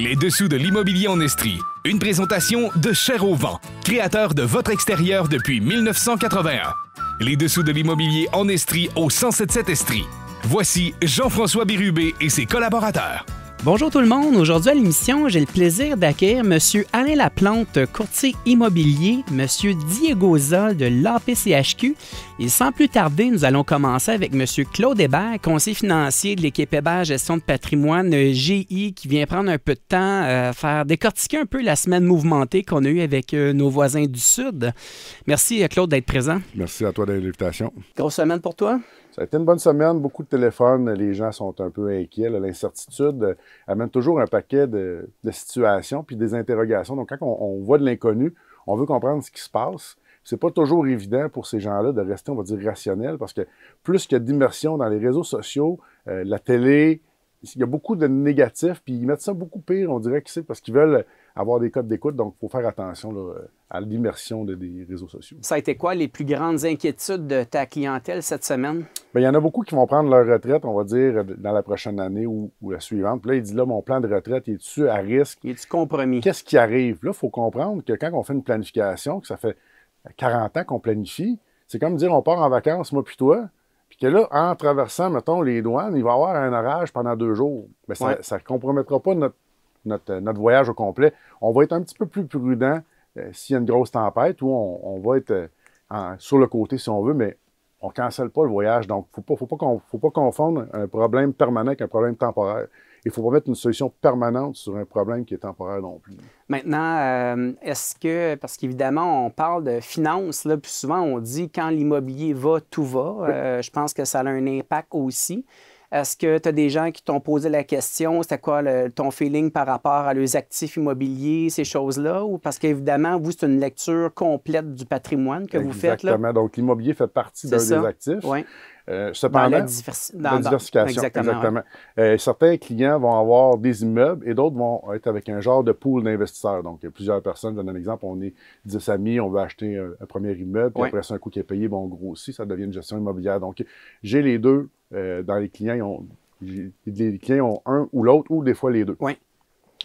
Les dessous de l'immobilier en Estrie. Une présentation de Cher au vent, créateur de votre extérieur depuis 1981. Les dessous de l'immobilier en Estrie au 1077 Estrie. Voici Jean-François Bérubé et ses collaborateurs. Bonjour tout le monde. Aujourd'hui à l'émission, j'ai le plaisir d'accueillir M. Alain Laplante, courtier immobilier, M. Diego Zoll de l'APCHQ. Et sans plus tarder, nous allons commencer avec M. Claude Hébert, conseiller financier de l'équipe Hébert Gestion de patrimoine GI, qui vient prendre un peu de temps à faire décortiquer un peu la semaine mouvementée qu'on a eue avec nos voisins du Sud. Merci Claude d'être présent. Merci à toi de l'invitation. Grosse semaine pour toi? Ça a été une bonne semaine, beaucoup de téléphones, les gens sont un peu inquiets. L'incertitude amène toujours un paquet de situations puis des interrogations. Donc, quand on voit de l'inconnu, on veut comprendre ce qui se passe. C'est pas toujours évident pour ces gens-là de rester, on va dire, rationnels, parce que plus qu'il y a d'immersion dans les réseaux sociaux, la télé, il y a beaucoup de négatifs, puis ils mettent ça beaucoup pire, on dirait que c'est parce qu'ils veulent avoir des codes d'écoute, donc il faut faire attention là, à l'immersion des réseaux sociaux. Ça a été quoi les plus grandes inquiétudes de ta clientèle cette semaine? Bien, il y en a beaucoup qui vont prendre leur retraite, on va dire, dans la prochaine année ou la suivante. Puis là, il dit, là, mon plan de retraite, est-tu à risque? Es-tu compromis? Qu'est-ce qui arrive? Là, il faut comprendre que quand on fait une planification, que ça fait 40 ans qu'on planifie, c'est comme dire, on part en vacances, moi puis toi, puis que là, en traversant, mettons, les douanes, il va y avoir un orage pendant 2 jours. Bien, ça ne compromettra pas notre voyage au complet. On va être un petit peu plus prudent s'il y a une grosse tempête ou on va être sur le côté si on veut, mais on ne cancelle pas le voyage. Donc, il ne faut pas confondre un problème permanent avec un problème temporaire. Il ne faut pas mettre une solution permanente sur un problème qui est temporaire non plus. Maintenant, est-ce que, parce qu'évidemment, on parle de finances, là, puis souvent on dit quand l'immobilier va, tout va. Oui. Je pense que ça a un impact aussi. Est-ce que tu as des gens qui t'ont posé la question, c'était quoi ton feeling par rapport à leurs actifs immobiliers, ces choses-là? Ou parce qu'évidemment, vous, c'est une lecture complète du patrimoine que vous faites, là? Exactement. Donc, l'immobilier fait partie d'un des actifs. Oui. Cependant, dans la diversification. Exactement. Certains clients vont avoir des immeubles et d'autres vont être avec un genre de pool d'investisseurs. Donc, il y a plusieurs personnes. Je donne un exemple. On est 10 amis, on veut acheter un premier immeuble, puis après ça, un coup qui est payé, bon, on grossit, ça devient une gestion immobilière. Donc, j'ai les deux dans les clients. Les clients ont un ou l'autre, ou des fois les deux. Oui.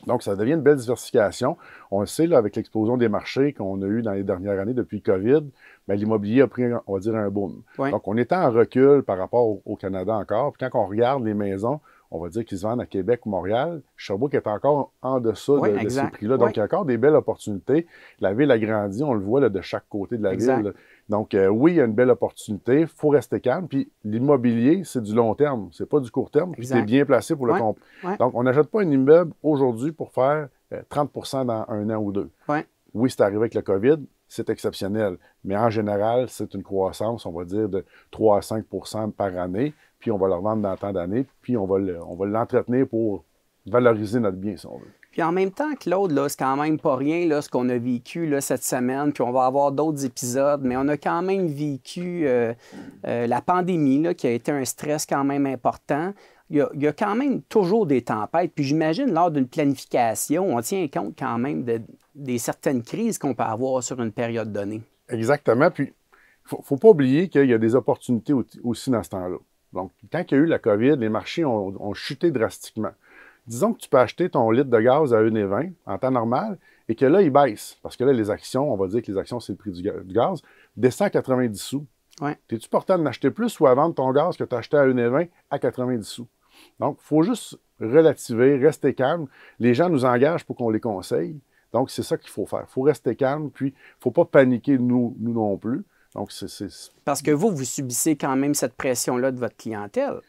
Donc, ça devient une belle diversification. On le sait, là, avec l'explosion des marchés qu'on a eu dans les dernières années depuis le COVID, bien, l'immobilier a pris, on va dire, un boom. Oui. Donc, on est en recul par rapport au Canada encore. Puis quand on regarde les maisons, on va dire qu'ils se vendent à Québec ou Montréal, Sherbrooke est encore en deçà de ces prix-là. Donc, il y a encore des belles opportunités. La ville a grandi, on le voit là, de chaque côté de la ville. Là. Donc, oui, il y a une belle opportunité. Il faut rester calme. Puis, l'immobilier, c'est du long terme. C'est pas du court terme. Puis, c'est bien placé pour le compte. Donc, on n'achète pas un immeuble aujourd'hui pour faire 30 % dans 1 an ou 2. Oui, c'est arrivé avec le COVID. C'est exceptionnel. Mais en général, c'est une croissance, on va dire, de 3 à 5 % par année. Puis, on va le revendre dans tant d'années. Puis, on va l'entretenir pour valoriser notre bien, si on veut. Puis en même temps, Claude, là, c'est quand même pas rien là, ce qu'on a vécu là, cette semaine, puis on va avoir d'autres épisodes, mais on a quand même vécu la pandémie là, qui a été un stress quand même important. Il y a quand même toujours des tempêtes. Puis j'imagine, lors d'une planification, on tient compte quand même des certaines crises qu'on peut avoir sur une période donnée. Exactement. Puis, il ne faut pas oublier qu'il y a des opportunités aussi dans ce temps-là. Donc, quand il y a eu la COVID, les marchés ont chuté drastiquement. Disons que tu peux acheter ton litre de gaz à 1,20 en temps normal et que là, il baisse. Parce que là, les actions, on va dire que les actions, c'est le prix du gaz, descend à 90 sous. Es-tu porté à en acheter plus ou à vendre ton gaz que tu as acheté à 1,20 à 90 sous? Donc, il faut juste relativer, rester calme. Les gens nous engagent pour qu'on les conseille. Donc, c'est ça qu'il faut faire. Il faut rester calme, puis il ne faut pas paniquer, nous non plus. Donc, Parce que vous subissez quand même cette pression-là de votre clientèle.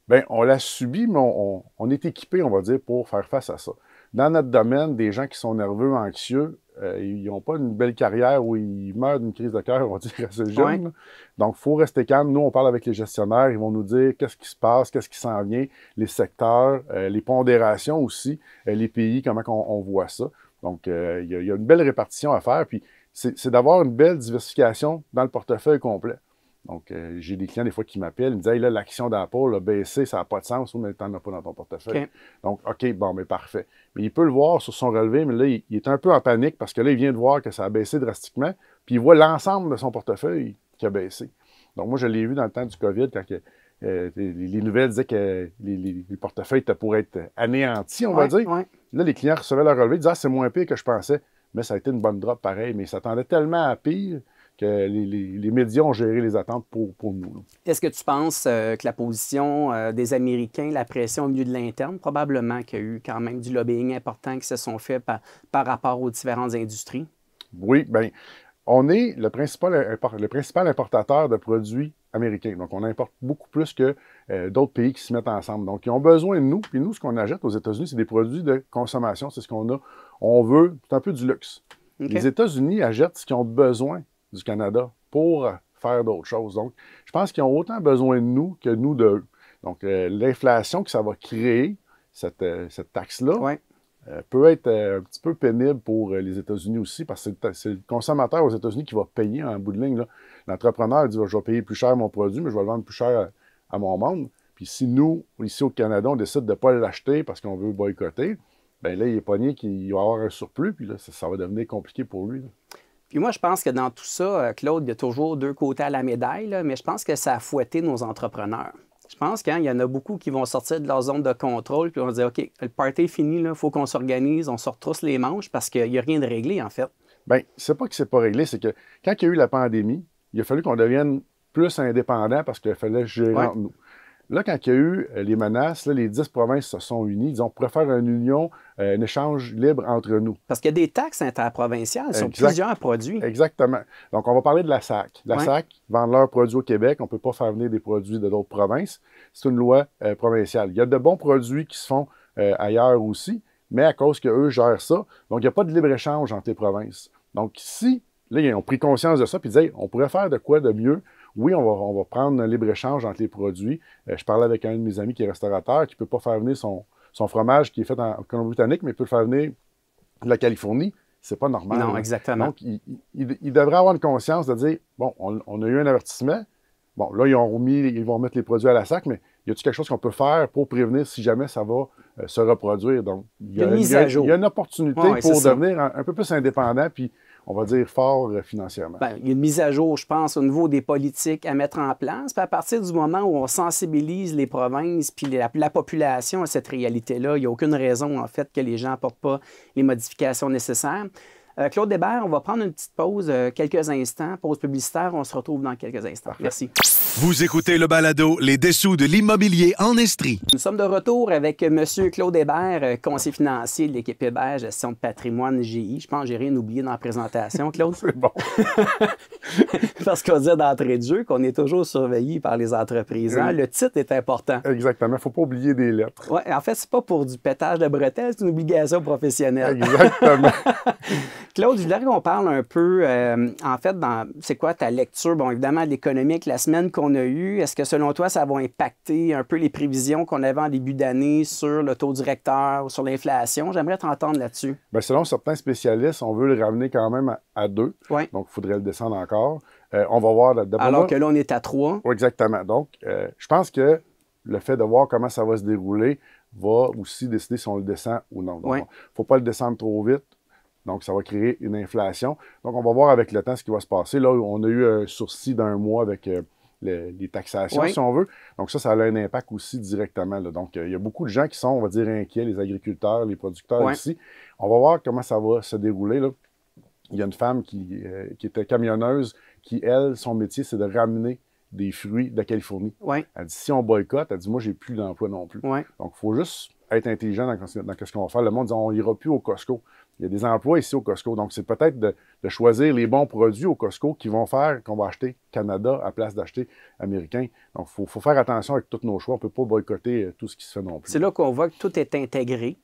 Bien, on l'a subi, mais on est équipé, on va dire, pour faire face à ça. Dans notre domaine, des gens qui sont nerveux, anxieux, ils n'ont pas une belle carrière où ils meurent d'une crise de cœur, on va dire, assez jeune. Donc, il faut rester calme. Nous, on parle avec les gestionnaires, ils vont nous dire qu'est-ce qui se passe, qu'est-ce qui s'en vient, les secteurs, les pondérations aussi, les pays, comment on voit ça. Donc, il y a une belle répartition à faire, puis c'est d'avoir une belle diversification dans le portefeuille complet. Donc, j'ai des clients des fois qui m'appellent, ils me disent « Hey, là, l'action d'Apple a baissé, ça n'a pas de sens, mais tu n'en as pas dans ton portefeuille. Donc, OK, bon, mais parfait. Mais il peut le voir sur son relevé, mais là, il est un peu en panique parce que là, il vient de voir que ça a baissé drastiquement, puis il voit l'ensemble de son portefeuille qui a baissé. Donc, moi, je l'ai vu dans le temps du COVID, quand les nouvelles disaient que les portefeuilles étaient pour être anéantis, on va dire. là, les clients recevaient leur relevé, ils disaient « Ah, c'est moins pire que je pensais ». Mais ça a été une bonne drop pareil, mais ils s'attendaient tellement à pire que les médias ont géré les attentes pour nous. Est-ce que tu penses que la position des Américains, la pression au milieu de l'interne, probablement qu'il y a eu quand même du lobbying important qui se sont faits par rapport aux différentes industries? Oui, bien, on est le principal importateur de produits américains. Donc, on importe beaucoup plus que d'autres pays qui se mettent ensemble. Donc, ils ont besoin de nous. Puis nous, ce qu'on achète aux États-Unis, c'est des produits de consommation. C'est ce qu'on a. On veut, c'est un peu du luxe. Okay. Les États-Unis achètent ce qu'ils ont besoin du Canada pour faire d'autres choses. Donc, je pense qu'ils ont autant besoin de nous que nous d'eux. Donc, l'inflation que ça va créer, cette taxe-là, ouais. Peut être un petit peu pénible pour les États-Unis aussi, parce que c'est le consommateur aux États-Unis qui va payer en bout de ligne. L'entrepreneur dit « Je vais payer plus cher mon produit, mais je vais le vendre plus cher à mon monde. » Puis si nous, ici au Canada, on décide de ne pas l'acheter parce qu'on veut boycotter, bien là, il est pogné qu'il va avoir un surplus, puis là, ça va devenir compliqué pour lui. Là. Puis moi, je pense que dans tout ça, Claude, il y a toujours deux côtés à la médaille, là, mais je pense que ça a fouetté nos entrepreneurs. Je pense qu'il y en a beaucoup qui vont sortir de leur zone de contrôle puis vont dire « OK, le party est fini, il faut qu'on s'organise, on se retrousse les manches parce qu'il n'y a rien de réglé, en fait. » Bien, c'est pas que c'est pas réglé, c'est que quand il y a eu la pandémie, il a fallu qu'on devienne plus indépendant parce qu'il fallait gérer entre nous. Là, quand il y a eu les menaces, là, les 10 provinces se sont unies. Ils ont préféré une union, un échange libre entre nous. Parce qu'il y a des taxes interprovinciales sur plusieurs produits. Exactement. Donc, on va parler de la SAC. La SAC vend leurs produits au Québec. On ne peut pas faire venir des produits de d'autres provinces. C'est une loi provinciale. Il y a de bons produits qui se font ailleurs aussi, mais à cause qu'eux gèrent ça, donc il n'y a pas de libre-échange entre les provinces. Donc, si, là, ils ont pris conscience de ça, puis ils disaient, on pourrait faire de quoi de mieux? Oui, on va prendre un libre-échange entre les produits. Je parlais avec un de mes amis qui est restaurateur, qui ne peut pas faire venir son fromage qui est fait en Colombie-Britannique, mais il peut le faire venir de la Californie. C'est pas normal. Non, exactement. Donc, il devrait avoir une conscience de dire, bon, on a eu un avertissement. Bon, là, ils vont remettre les produits à la SAC, mais y a-t-il quelque chose qu'on peut faire pour prévenir si jamais ça va se reproduire? Donc, il y a une opportunité pour devenir un peu plus indépendant, puis on va dire fort financièrement. Bien, il y a une mise à jour, je pense, au niveau des politiques à mettre en place. Puis à partir du moment où on sensibilise les provinces puis la population à cette réalité-là, il n'y a aucune raison, en fait, que les gens n'apportent pas les modifications nécessaires. Claude Hébert, on va prendre une petite pause, quelques instants. Pause publicitaire, on se retrouve dans quelques instants. Parfait. Merci. Vous écoutez le balado Les Dessous de l'immobilier en Estrie. Nous sommes de retour avec M. Claude Hébert, conseiller financier de l'équipe Hébert, gestion de patrimoine GI. Je pense que j'ai rien oublié dans la présentation, Claude. C'est bon. Parce qu'on dit d'entrée de jeu qu'on est toujours surveillé par les entreprises. Hein? Le titre est important. Exactement. Il ne faut pas oublier des lettres. Oui, en fait, c'est pas pour du pétage de bretelles, c'est une obligation professionnelle. Exactement. Claude, je voudrais qu'on parle un peu, en fait, c'est quoi ta lecture, bon, évidemment, de l'économique, la semaine qu'on a eue. Est-ce que, selon toi, ça va impacter un peu les prévisions qu'on avait en début d'année sur le taux directeur ou sur l'inflation? J'aimerais t'entendre là-dessus. Bien, selon certains spécialistes, on veut le ramener quand même à 2. Oui. Donc, il faudrait le descendre encore. On va voir... Alors que là, on est à 3. Oui, exactement. Donc, je pense que le fait de voir comment ça va se dérouler va aussi décider si on le descend ou non. Donc, il ne faut pas le descendre trop vite. Donc, ça va créer une inflation. Donc, on va voir avec le temps ce qui va se passer. Là, on a eu un sursis d'un mois avec les taxations, si on veut. Donc, ça a un impact aussi directement. Là. Donc, il y a beaucoup de gens qui sont, on va dire, inquiets, les agriculteurs, les producteurs ici. On va voir comment ça va se dérouler. Là. Il y a une femme qui était camionneuse qui, elle, son métier, c'est de ramener des fruits de la Californie. Elle dit, si on boycotte, elle dit, moi, j'ai plus d'emploi non plus. Donc, il faut juste être intelligent dans ce qu'on va faire. Le monde dit, on n'ira plus au Costco. Il y a des emplois ici au Costco. Donc, c'est peut-être de choisir les bons produits au Costco qui vont faire qu'on va acheter Canada à place d'acheter américain. Donc, il faut faire attention avec tous nos choix. On ne peut pas boycotter tout ce qui se fait non plus. C'est là qu'on voit que tout est intégré.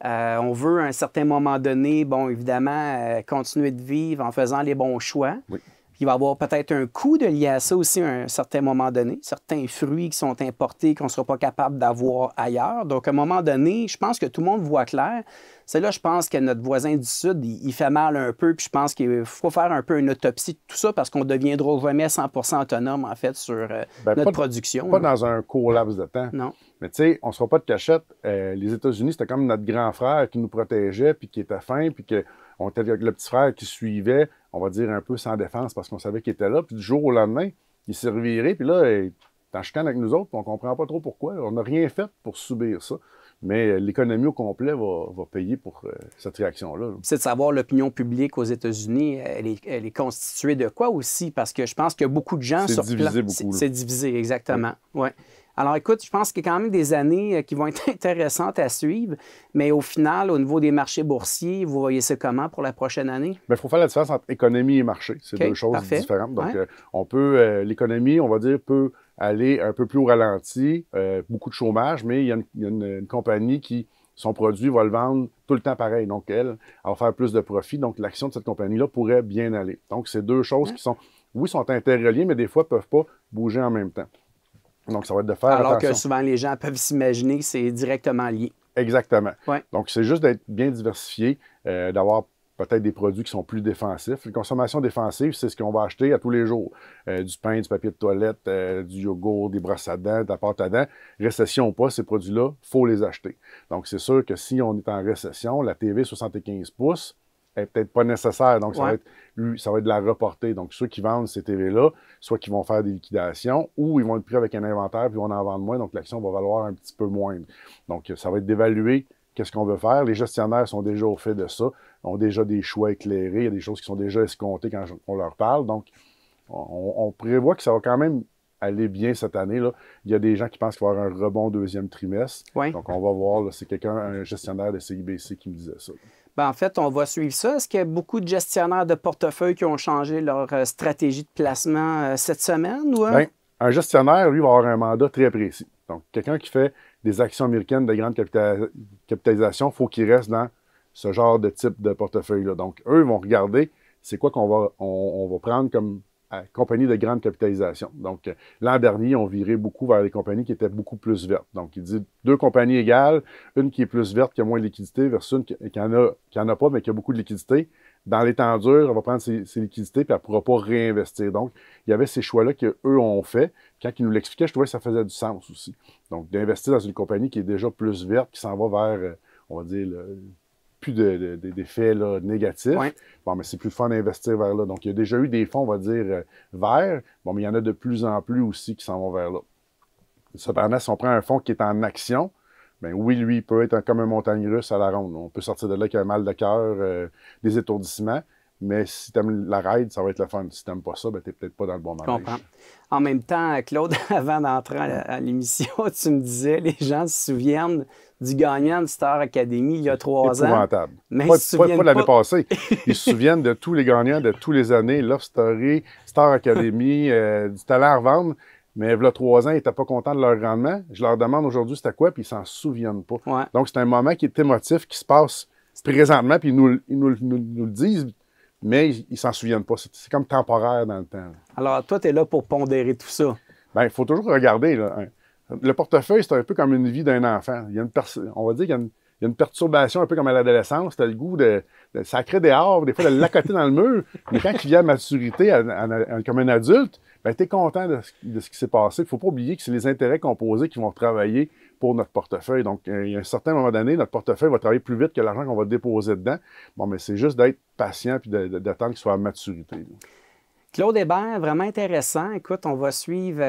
On veut, à un certain moment donné, bon, évidemment, continuer de vivre en faisant les bons choix. Oui. Il va y avoir peut-être un coût de lié à ça aussi à un certain moment donné. Certains fruits qui sont importés qu'on ne sera pas capable d'avoir ailleurs. Donc, à un moment donné, je pense que tout le monde voit clair. C'est là, je pense que notre voisin du Sud, il fait mal un peu. Puis je pense qu'il faut faire un peu une autopsie de tout ça parce qu'on ne deviendra jamais 100% autonome, en fait, sur notre production. Pas dans un court laps de temps. Non. Mais tu sais, on ne se fera pas de cachette. Les États-Unis, c'était comme notre grand frère qui nous protégeait, puis qui était fin, puis qu'on était le petit frère qui suivait, on va dire un peu sans défense parce qu'on savait qu'il était là. Puis du jour au lendemain, il s'est reviré, puis là, il est en chicane avec nous autres, puis on ne comprend pas trop pourquoi. On n'a rien fait pour subir ça. mais l'économie au complet va payer pour cette réaction-là. C'est de savoir l'opinion publique aux États-Unis, elle est constituée de quoi aussi? Parce que je pense qu'il y a beaucoup de gens sur place. C'est divisé beaucoup. C'est divisé, exactement. Ouais. Alors, écoute, je pense qu'il y a quand même des années qui vont être intéressantes à suivre, mais au final, au niveau des marchés boursiers, vous voyez ça comment pour la prochaine année? Bien, il faut faire la différence entre économie et marché. C'est deux choses différentes. Donc, on peut, l'économie, on va dire, peut aller un peu plus au ralenti, beaucoup de chômage, mais il y a une compagnie qui, son produit va le vendre tout le temps pareil. Donc, elle va faire plus de profit. Donc, l'action de cette compagnie-là pourrait bien aller. Donc, c'est deux choses qui sont, oui, sont interreliées, mais des fois, ne peuvent pas bouger en même temps. Donc, ça va être de faire Alors attention. que souvent, les gens peuvent s'imaginer que c'est directement lié. Exactement. Ouais. Donc, c'est juste d'être bien diversifié, d'avoir peut-être des produits qui sont plus défensifs. La consommation défensive, c'est ce qu'on va acheter à tous les jours. Du pain, du papier de toilette, du yogourt, des brosses à dents, de la pâte à dents. Récession ou pas, ces produits-là, il faut les acheter. Donc, c'est sûr que si on est en récession, la TV 75 pouces n'est peut-être pas nécessaire. Donc, ça va être de la reporter. Donc, ceux qui vendent ces TV-là, soit qu'ils vont faire des liquidations ou ils vont être pris avec un inventaire puis ils vont en vendre moins. Donc, l'action va valoir un petit peu moins. Donc, ça va être d'évaluer qu'est-ce qu'on veut faire. Les gestionnaires sont déjà au fait de ça, ont déjà des choix éclairés. Il y a des choses qui sont déjà escomptées quand on leur parle. Donc, on prévoit que ça va quand même aller bien cette année-là. Il y a des gens qui pensent qu'il va y avoir un rebond deuxième trimestre. Oui. Donc, on va voir. C'est quelqu'un, un gestionnaire de CIBC qui me disait ça. Bien, en fait, on va suivre ça. Est-ce qu'il y a beaucoup de gestionnaires de portefeuille qui ont changé leur stratégie de placement cette semaine? Ou, Bien, un gestionnaire, lui, va avoir un mandat très précis. Donc, quelqu'un qui fait des actions américaines de grande capitalisation, il faut qu'il reste dans ce genre de type de portefeuille-là. Donc, eux vont regarder c'est quoi on va prendre comme compagnie de grande capitalisation. Donc, l'an dernier, on virait beaucoup vers les compagnies qui étaient beaucoup plus vertes. Donc, il dit deux compagnies égales, une qui est plus verte, qui a moins de liquidité, versus une qui en a pas, mais qui a beaucoup de liquidité. Dans les temps durs, elle va prendre ses liquidités, puis elle ne pourra pas réinvestir. Donc, il y avait ces choix-là qu'eux ont fait. Quand ils nous l'expliquaient, je trouvais que ça faisait du sens aussi. Donc, d'investir dans une compagnie qui est déjà plus verte, qui s'en va vers, on va dire, plus d'effets négatifs. Ouais. Bon, mais c'est plus fun d'investir vers là. Donc, il y a déjà eu des fonds, on va dire, verts. Bon, mais il y en a de plus en plus aussi qui s'en vont vers là. Cependant, si on prend un fonds qui est en action, bien oui, lui, il peut être comme un montagne russe à la ronde. On peut sortir de là avec un mal de cœur, des étourdissements. Mais si tu aimes la ride, ça va être le fun. Si tu n'aimes pas ça, ben, tu n'es peut-être pas dans le bon manège. Je comprends. En même temps, Claude, avant d'entrer à l'émission, tu me disais, les gens se souviennent du gagnant de Star Academy il y a 3 ans. Épouvantable. Mais pas l'année passée. Ils se souviennent de tous les gagnants de tous les années. Love Story, Star Academy, du talent à revendre. Mais il y a 3 ans, ils n'étaient pas contents de leur rendement. Je leur demande aujourd'hui c'était quoi, puis ils ne s'en souviennent pas. Ouais. Donc, c'est un moment qui est émotif, qui se passe présentement, puis ils nous le disent, mais ils ne s'en souviennent pas. C'est comme temporaire dans le temps. Là. Alors, toi, tu es là pour pondérer tout ça. Bien, il faut toujours regarder. Là, le portefeuille, c'est un peu comme une vie d'un enfant. Il y a on va dire qu'il y a une perturbation un peu comme à l'adolescence. Tu as le goût de sacrer des arbres, des fois de l'accoter dans le mur. Mais quand il vient à maturité comme un adulte, ben, tu es content de ce qui s'est passé. Il ne faut pas oublier que c'est les intérêts composés qui vont travailler pour notre portefeuille. Donc, il y a un certain moment donné, notre portefeuille va travailler plus vite que l'argent qu'on va déposer dedans. Bon, mais c'est juste d'être patient et d'attendre qu'il soit à maturité. Là. Claude Hébert, vraiment intéressant. Écoute, on va suivre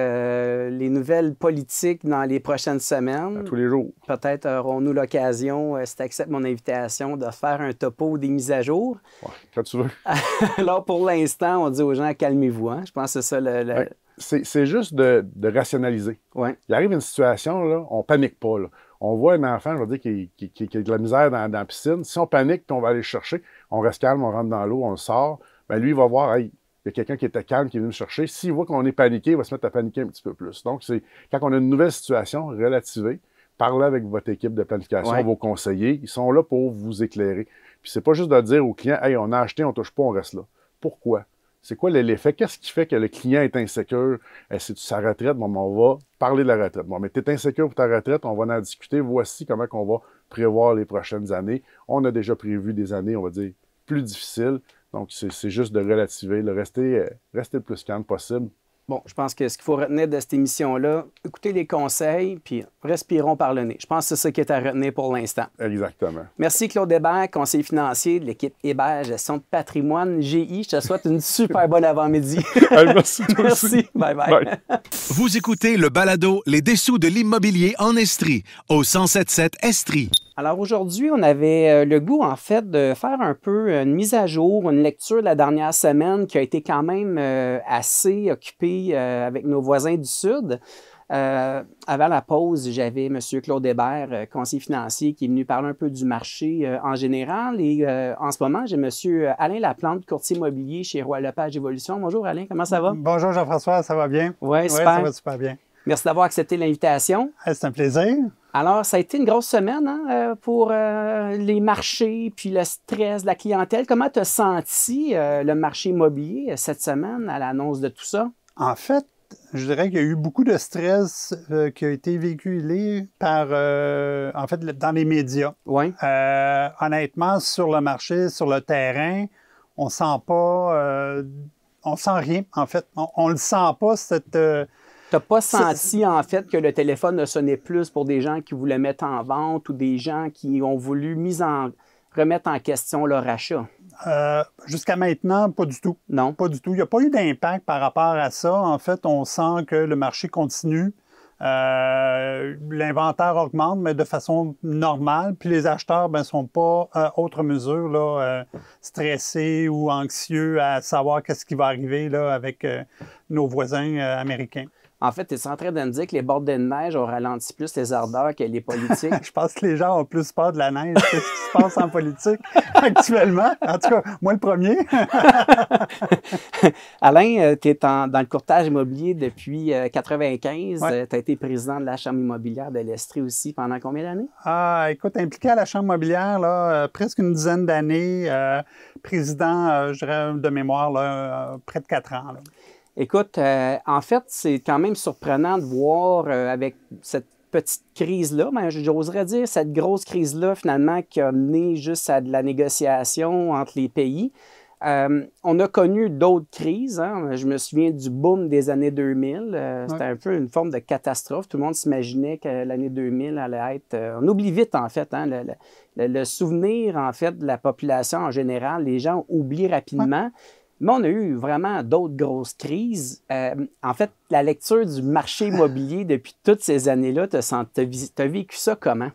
les nouvelles politiques dans les prochaines semaines. À tous les jours. Peut-être aurons-nous l'occasion, si tu acceptes mon invitation, de faire un topo des mises à jour. Ouais, quand tu veux. Alors, pour l'instant, on dit aux gens, calmez-vous. Hein? Je pense que c'est ça le... Ouais. C'est juste de rationaliser. Ouais. Il arrive une situation, là, on ne panique pas. Là. On voit un enfant, je veux dire, qui a de la misère dans la piscine. Si on panique puis on va aller le chercher, on reste calme, on rentre dans l'eau, on le sort, bien, lui, il va voir, hey, il y a quelqu'un qui était calme, qui est venu me chercher. S'il voit qu'on est paniqué, il va se mettre à paniquer un petit peu plus. Donc, c'est quand on a une nouvelle situation, relativez, parlez avec votre équipe de planification, vos conseillers. Ils sont là pour vous éclairer. Puis, c'est pas juste de dire au client, hey, on a acheté, on touche pas, on reste là. Pourquoi? C'est quoi l'effet? Qu'est-ce qui fait que le client est insécure? C'est sa retraite? Bon, on va parler de la retraite. Bon, mais tu es insécure pour ta retraite, on va en discuter. Voici comment on va prévoir les prochaines années. On a déjà prévu des années, on va dire, plus difficiles. Donc, c'est juste de relativer, de rester le plus calme possible. Bon, je pense que ce qu'il faut retenir de cette émission-là, écoutez les conseils, puis respirons par le nez. Je pense que c'est ça qui est à retenir pour l'instant. Exactement. Merci Claude Hébert, conseiller financier de l'équipe Hébert Gestion de patrimoine GI. Je te souhaite une super bonne avant-midi. Merci. Merci. Bye bye. Vous écoutez le balado Les dessous de l'immobilier en Estrie au 1077 Estrie. Alors aujourd'hui, on avait le goût, en fait, de faire un peu une mise à jour, une lecture de la dernière semaine qui a été quand même assez occupée avec nos voisins du Sud. Avant la pause, j'avais M. Claude Hébert, conseiller financier, qui est venu parler un peu du marché en général. Et en ce moment, j'ai M. Alain Laplante, courtier immobilier chez Roy Lepage Évolution. Bonjour Alain, comment ça va? Bonjour Jean-François, ça va bien? Oui, super. Ça va super bien. Merci d'avoir accepté l'invitation. C'est un plaisir. Alors, ça a été une grosse semaine pour les marchés, puis le stress de la clientèle. Comment tu as senti le marché immobilier cette semaine à l'annonce de tout ça? En fait, je dirais qu'il y a eu beaucoup de stress qui a été véhiculé par, en fait, dans les médias. Oui. Honnêtement, sur le marché, sur le terrain, on sent pas, on sent rien, en fait. On le sent pas, cette... Tu n'as pas senti, en fait, que le téléphone ne sonnait plus pour des gens qui voulaient mettre en vente ou des gens qui ont voulu remettre en question leur achat? Jusqu'à maintenant, pas du tout. Non? Pas du tout. Il n'y a pas eu d'impact par rapport à ça. En fait, on sent que le marché continue. L'inventaire augmente, mais de façon normale. Puis les acheteurs ne sont pas, autre mesure, là, stressés ou anxieux à savoir qu'est-ce qui va arriver là, avec nos voisins américains. En fait, tu es en train de me dire que les bordées de neige ont ralenti plus les ardeurs que les politiques? Je pense que les gens ont plus peur de la neige que ce qui se passe en politique actuellement. En tout cas, moi le premier. Alain, tu es dans le courtage immobilier depuis 1995. Ouais. Tu as été président de la Chambre immobilière de l'Estrie aussi pendant combien d'années? Écoute, impliqué à la Chambre immobilière, là, presque une dizaine d'années. Président, je dirais de mémoire, là, près de 4 ans. Là. Écoute, en fait, c'est quand même surprenant de voir avec cette petite crise-là, mais j'oserais dire cette grosse crise-là, finalement, qui a mené juste à de la négociation entre les pays. On a connu d'autres crises. Hein? Je me souviens du boom des années 2000. C'était un peu une forme de catastrophe. Tout le monde s'imaginait que l'année 2000 allait être... on oublie vite, en fait, hein, le souvenir, en fait, de la population en général. Les gens oublient rapidement. Ouais. Mais on a eu vraiment d'autres grosses crises. En fait, la lecture du marché immobilier depuis toutes ces années-là, tu as vécu ça comment?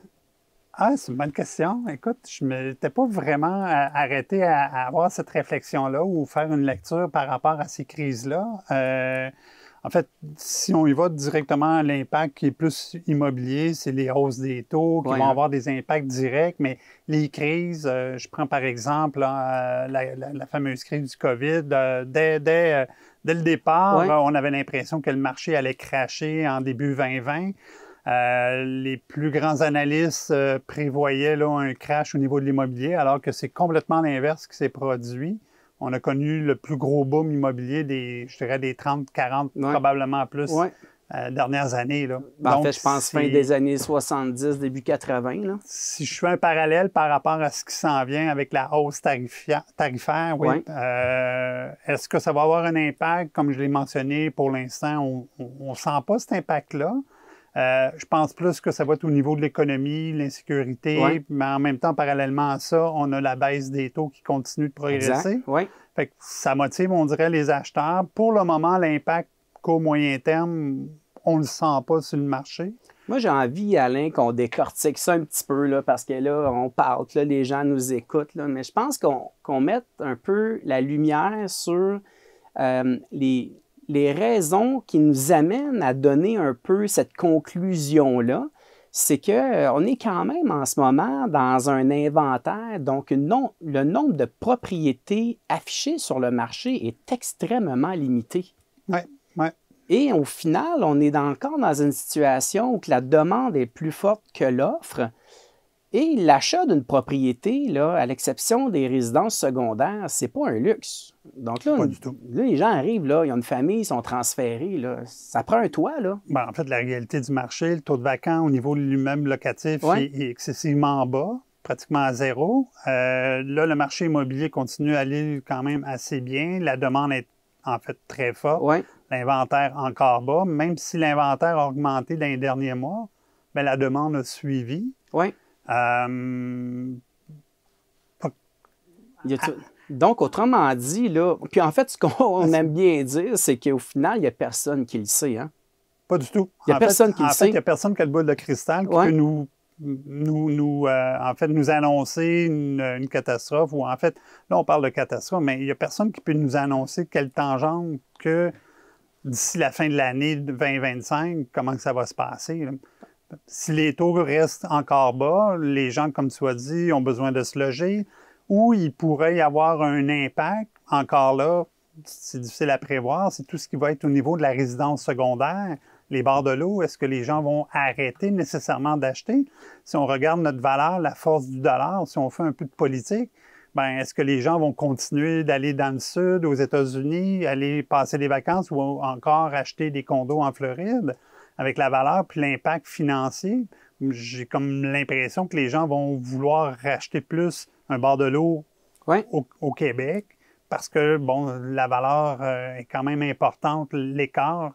C'est une bonne question. Écoute, je ne m'étais pas vraiment arrêté à avoir cette réflexion-là ou faire une lecture par rapport à ces crises-là. En fait, si on y va directement, l'impact qui est plus immobilier, c'est les hausses des taux qui vont avoir des impacts directs, mais les crises, je prends par exemple la fameuse crise du COVID, dès le départ, on avait l'impression que le marché allait crasher en début 2020. Les plus grands analystes prévoyaient là, un crash au niveau de l'immobilier, alors que c'est complètement l'inverse qui s'est produit. On a connu le plus gros boom immobilier des 30, 40, probablement plus, dernières années. Là. En fait, je pense fin des années 70, début 80. Là. Si je fais un parallèle par rapport à ce qui s'en vient avec la hausse tarifaire, oui. Est-ce que ça va avoir un impact? Comme je l'ai mentionné, pour l'instant, on ne sent pas cet impact-là. Je pense plus que ça va être au niveau de l'économie, l'insécurité, mais en même temps, parallèlement à ça, on a la baisse des taux qui continue de progresser. Fait que ça motive, on dirait, les acheteurs. Pour le moment, l'impact qu'au moyen terme, on ne le sent pas sur le marché. Moi, j'ai envie, Alain, qu'on décortique ça un petit peu, là, parce que là, on parle, là, les gens nous écoutent, là, mais je pense qu'on mette un peu la lumière sur les raisons qui nous amènent à donner un peu cette conclusion-là, c'est qu'on est quand même en ce moment dans un inventaire, donc le nombre de propriétés affichées sur le marché est extrêmement limité. Oui. Et au final, on est encore dans une situation où la demande est plus forte que l'offre. Et l'achat d'une propriété, là, à l'exception des résidences secondaires, c'est pas un luxe. Donc là, pas du tout. Là, les gens arrivent, là, ils ont une famille, ils sont transférés. Là. Ça prend un toit, là. En fait, la réalité du marché, le taux de vacants au niveau de l'immeuble locatif est excessivement bas, pratiquement à zéro. Là, le marché immobilier continue à aller quand même assez bien. La demande est en fait très forte. l'inventaire encore bas. Même si l'inventaire a augmenté dans les derniers mois, bien, la demande a suivi. Oui. Donc, autrement dit, là, puis en fait, ce qu'on aime bien dire, c'est qu'au final, il n'y a personne qui le sait. Hein? Pas du tout. Il n'y a personne qui le sait. Il n'y a personne qui a le boule de cristal qui peut nous annoncer une catastrophe. Ou en fait, là, on parle de catastrophe, mais il n'y a personne qui peut nous annoncer quelle tangente que d'ici la fin de l'année 2025, comment ça va se passer. Là. Si les taux restent encore bas, les gens, comme tu as dit, ont besoin de se loger. Où il pourrait y avoir un impact, encore là, c'est difficile à prévoir, c'est tout ce qui va être au niveau de la résidence secondaire, les bords de l'eau. Est-ce que les gens vont arrêter nécessairement d'acheter? Si on regarde notre valeur, la force du dollar, si on fait un peu de politique, bien, est-ce que les gens vont continuer d'aller dans le sud, aux États-Unis, aller passer des vacances ou encore acheter des condos en Floride avec la valeur puis l'impact financier? J'ai comme l'impression que les gens vont vouloir racheter plus un bord de l'eau au Québec parce que, bon, la valeur est quand même importante. L'écart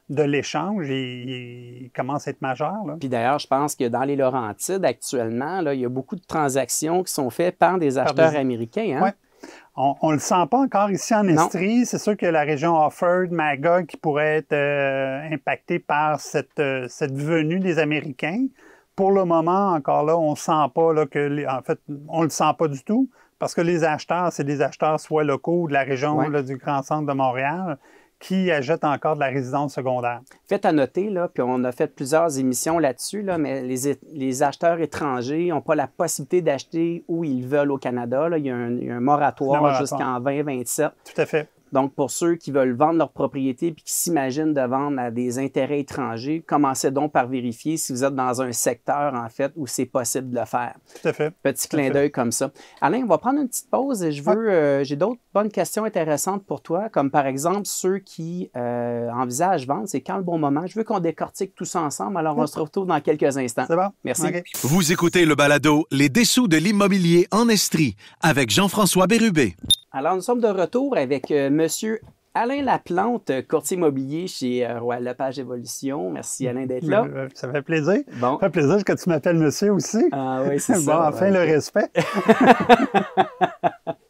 de l'échange, il commence à être majeur. Là. Puis d'ailleurs, je pense que dans les Laurentides, actuellement, là, il y a beaucoup de transactions qui sont faites par des acheteurs américains. Hein? Oui. On ne le sent pas encore ici en Estrie. C'est sûr que la région Offord, Magog, qui pourrait être impactée par cette venue des Américains. Pour le moment, encore là, on ne sent pas là, en fait, on ne le sent pas du tout parce que les acheteurs, c'est des acheteurs soit locaux de la région là, du Grand Centre de Montréal qui achètent encore de la résidence secondaire. Faites à noter, là, puis on a fait plusieurs émissions là-dessus, là, mais les acheteurs étrangers n'ont pas la possibilité d'acheter où ils veulent au Canada. Là. Il y a un moratoire jusqu'en 2027. Tout à fait. Donc, pour ceux qui veulent vendre leur propriété et qui s'imaginent de vendre à des intérêts étrangers, commencez donc par vérifier si vous êtes dans un secteur, en fait, où c'est possible de le faire. Tout à fait. Petit clin d'œil comme ça. Alain, on va prendre une petite pause et j'ai d'autres bonnes questions intéressantes pour toi, comme par exemple ceux qui envisagent vendre. C'est quand le bon moment? Je veux qu'on décortique tout ça ensemble, alors on se retrouve dans quelques instants. C'est bon. Merci. Okay. Vous écoutez le balado Les dessous de l'immobilier en Estrie avec Jean-François Bérubé. Alors, nous sommes de retour avec Monsieur Alain Laplante, courtier immobilier chez Royal Lepage Évolution. Merci, Alain, d'être là. Ça fait plaisir. Bon. Ça fait plaisir que tu m'appelles monsieur aussi. Ah oui, c'est ça. Bon, enfin, le respect.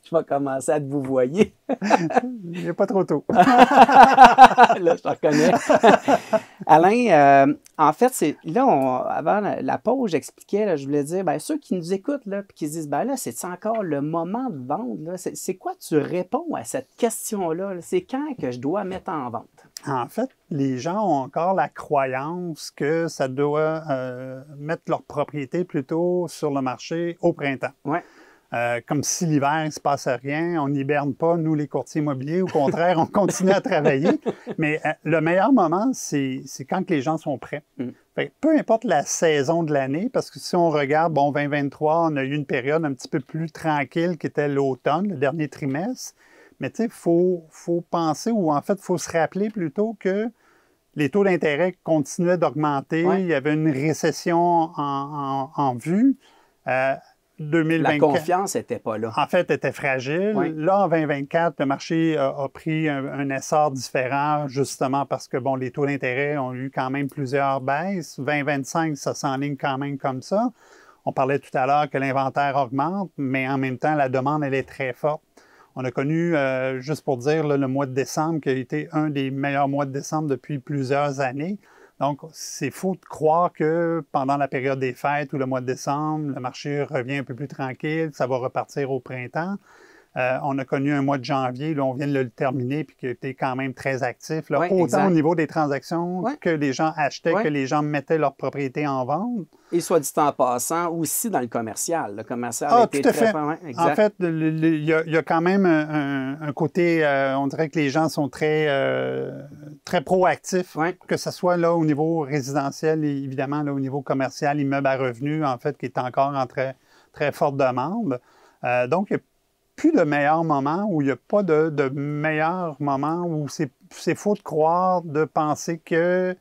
Je vais commencer à te vous voyer. Il n'est pas trop tôt. Là, je te reconnais. Alain, en fait, avant la pause, j'expliquais, là, je voulais dire, bien, ceux qui nous écoutent et qui se disent, ben là, c'est encore le moment de vendre? C'est quoi tu réponds à cette question-là? C'est quand que je dois mettre en vente? En fait, les gens ont encore la croyance que ça doit mettre leur propriété plutôt sur le marché au printemps. Oui. Comme si l'hiver, il ne se passe rien, on n'hiberne pas, nous, les courtiers immobiliers. Au contraire, on continue à travailler. Mais le meilleur moment, c'est quand que les gens sont prêts. Fait que peu importe la saison de l'année, parce que si on regarde, bon, 2023, on a eu une période un petit peu plus tranquille qui était l'automne, le dernier trimestre. Mais tu sais, il faut penser, ou en fait, il faut se rappeler plutôt que les taux d'intérêt continuaient d'augmenter. Il y avait une récession en vue. 2024, la confiance n'était pas là. En fait, était fragile. Oui. Là, en 2024, le marché a pris un essor différent, justement parce que, bon, les taux d'intérêt ont eu quand même plusieurs baisses. 2025, ça s'enligne quand même comme ça. On parlait tout à l'heure que l'inventaire augmente, mais en même temps, la demande, elle est très forte. On a connu, juste pour dire, là, le mois de décembre qui a été un des meilleurs mois de décembre depuis plusieurs années. Donc, c'est faux de croire que pendant la période des fêtes ou le mois de décembre, le marché revient un peu plus tranquille, ça va repartir au printemps. On a connu un mois de janvier, là, on vient de le terminer, puis qui a été quand même très actif. Là, autant au niveau des transactions que les gens achetaient, que les gens mettaient leur propriété en vente. Et soit dit en passant, aussi dans le commercial. Le commercial a été tout à très fait. fort. Exact. En fait, il y a quand même un côté, on dirait que les gens sont très proactifs, que ce soit là au niveau résidentiel et évidemment là, au niveau commercial, immeuble à revenus, en fait, qui est encore en très, très forte demande. Donc, il n'y a plus de meilleur moment, où il n'y a pas de meilleur moment, où c'est faux de croire, de penser que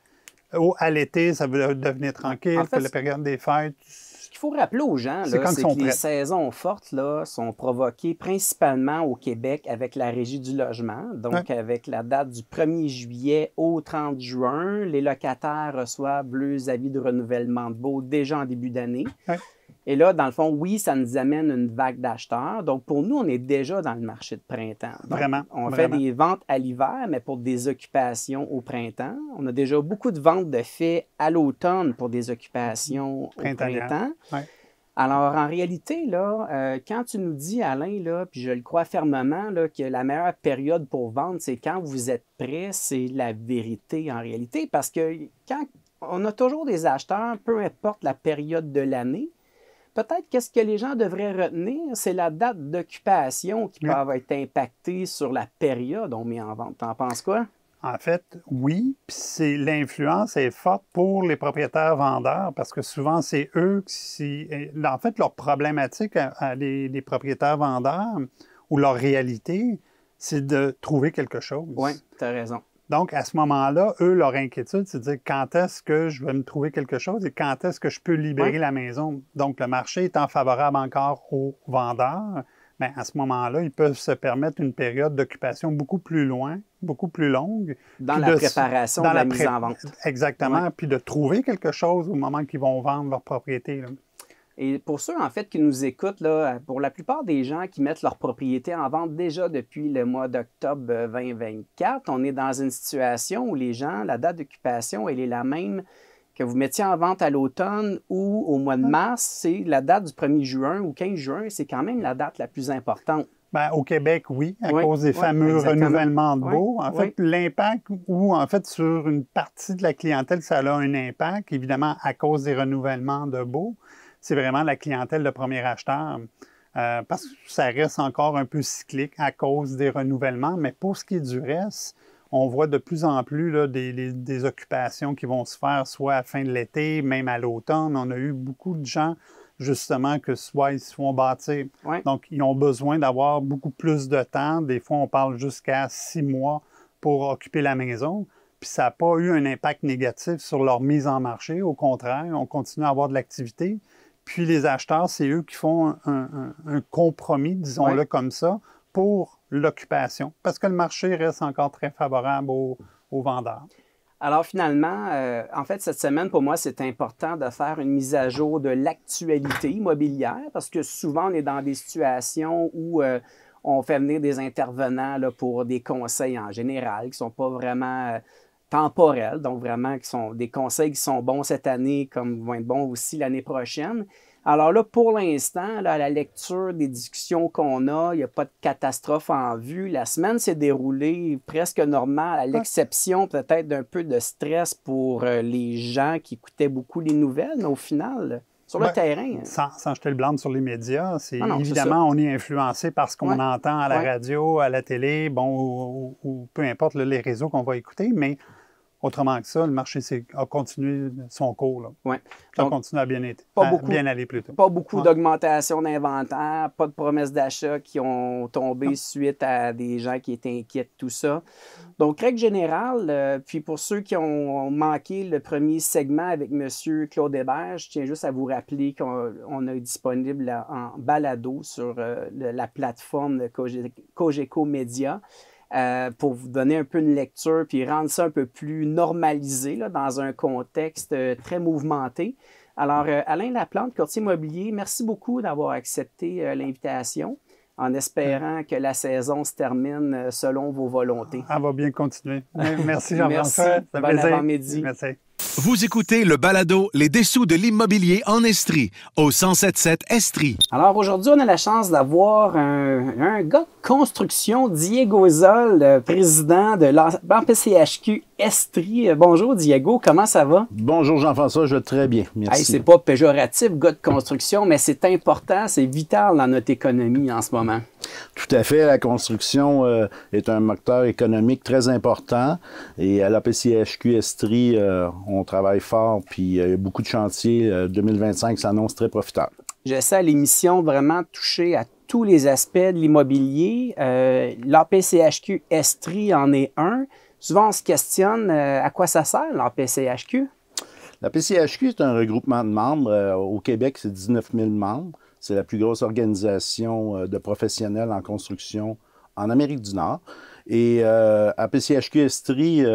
à l'été, ça va devenir tranquille, en fait, que la période des fêtes. Ce qu'il faut rappeler aux gens, C'est là, quand c'est ils sont que les prêts. saisons fortes là, sont provoquées principalement au Québec avec la Régie du logement. Donc, avec la date du 1er juillet au 30 juin, les locataires reçoivent leurs avis de renouvellement de baux déjà en début d'année. Ouais. Et là, dans le fond, oui, ça nous amène une vague d'acheteurs. Donc, pour nous, on est déjà dans le marché de printemps. Donc, Vraiment. on vraiment. fait des ventes à l'hiver, mais pour des occupations au printemps. On a déjà beaucoup de ventes de faits à l'automne pour des occupations au Printanières. printemps. Ouais. Alors, en réalité, là, quand tu nous dis, Alain, là, puis je le crois fermement, là, que la meilleure période pour vendre, c'est quand vous êtes prêt, c'est la vérité en réalité. Parce que quand on a toujours des acheteurs, peu importe la période de l'année, peut-être qu'est-ce que les gens devraient retenir, c'est la date d'occupation qui peut être impactée sur la période on met en vente. T'en penses quoi? En fait, oui, puis l'influence est forte pour les propriétaires vendeurs parce que souvent, c'est eux qui... En fait, leur problématique les propriétaires vendeurs ou leur réalité, c'est de trouver quelque chose. Oui, tu as raison. Donc, à ce moment-là, eux, leur inquiétude, c'est de dire quand est-ce que je vais me trouver quelque chose et quand est-ce que je peux libérer la maison. Donc, le marché étant favorable encore aux vendeurs, bien, à ce moment-là, ils peuvent se permettre une période d'occupation beaucoup plus longue. Dans la préparation de la mise en vente. Exactement, puis de trouver quelque chose au moment qu'ils vont vendre leur propriété. Là. Et pour ceux, en fait, qui nous écoutent, là, pour la plupart des gens qui mettent leur propriété en vente déjà depuis le mois d'octobre 2024, on est dans une situation où les gens, la date d'occupation, elle est la même que vous mettiez en vente à l'automne ou au mois de mars. C'est la date du 1er juin ou 15 juin, c'est quand même la date la plus importante. Bien, au Québec, oui, à cause des fameux renouvellements de baux. En fait, l'impact, ou en fait, sur une partie de la clientèle, ça a un impact, évidemment, à cause des renouvellements de baux. C'est vraiment la clientèle de premier acheteur. Parce que ça reste encore un peu cyclique à cause des renouvellements. Mais pour ce qui est du reste, on voit de plus en plus là, des occupations qui vont se faire soit à la fin de l'été, même à l'automne. On a eu beaucoup de gens, justement, que soit ils se font bâtir. Ouais. Donc, ils ont besoin d'avoir beaucoup plus de temps. Des fois, on parle jusqu'à 6 mois pour occuper la maison. Puis ça n'a pas eu un impact négatif sur leur mise en marché. Au contraire, on continue à avoir de l'activité. Puis les acheteurs, c'est eux qui font un compromis, disons-le comme ça, pour l'occupation. Parce que le marché reste encore très favorable aux vendeurs. Alors finalement, en fait, cette semaine, pour moi, c'est important de faire une mise à jour de l'actualité immobilière parce que souvent, on est dans des situations où on fait venir des intervenants là, pour des conseils en général qui ne sont pas vraiment temporels, donc vraiment qui sont des conseils qui sont bons cette année comme vont être bons aussi l'année prochaine. Alors là, pour l'instant, à la lecture des discussions qu'on a, il n'y a pas de catastrophe en vue. La semaine s'est déroulée presque normale, à l'exception peut-être d'un peu de stress pour les gens qui écoutaient beaucoup les nouvelles, mais au final, sur le terrain... Sans jeter le blâme sur les médias, évidemment, on est influencé par ce qu'on entend à la radio, à la télé, bon, ou peu importe les réseaux qu'on va écouter, mais... Autrement que ça, le marché a continué son cours. Là. Ouais. Ça continue à bien aller plutôt. Pas beaucoup d'augmentation d'inventaire, pas de promesses d'achat qui ont tombé suite à des gens qui étaient inquiets de tout ça. Donc, règle générale, puis pour ceux qui ont manqué le premier segment avec M. Claude Hébert, je tiens juste à vous rappeler qu'on a disponible en balado sur la plateforme de Cogeco Média. Pour vous donner un peu une lecture puis rendre ça un peu plus normalisé là, dans un contexte très mouvementé. Alors, Alain Laplante, courtier immobilier, merci beaucoup d'avoir accepté l'invitation en espérant que la saison se termine selon vos volontés. Elle va bien continuer. Merci Jean-François. Bon avant-midi. Merci. Vous écoutez le balado Les dessous de l'immobilier en Estrie au 1077 Estrie. Alors aujourd'hui, on a la chance d'avoir un gars de construction, Diego Zol, président de l'APCHQ Estrie. Bonjour Diego, comment ça va? Bonjour Jean-François, je vais très bien, merci. Hey, c'est pas péjoratif, gars de construction, mais c'est important, c'est vital dans notre économie en ce moment. Tout à fait, la construction est un moteur économique très important et à l'APCHQ Estrie, on travaille fort, puis il y a beaucoup de chantiers. 2025 s'annonce très profitable. J'essaie à l'émission vraiment toucher à tous les aspects de l'immobilier. L'APCHQ Estrie en est un. Souvent, on se questionne à quoi ça sert, l'APCHQ? La PCHQ est un regroupement de membres. Au Québec, c'est 19 000 membres. C'est la plus grosse organisation de professionnels en construction en Amérique du Nord. Et à PCHQ Estrie,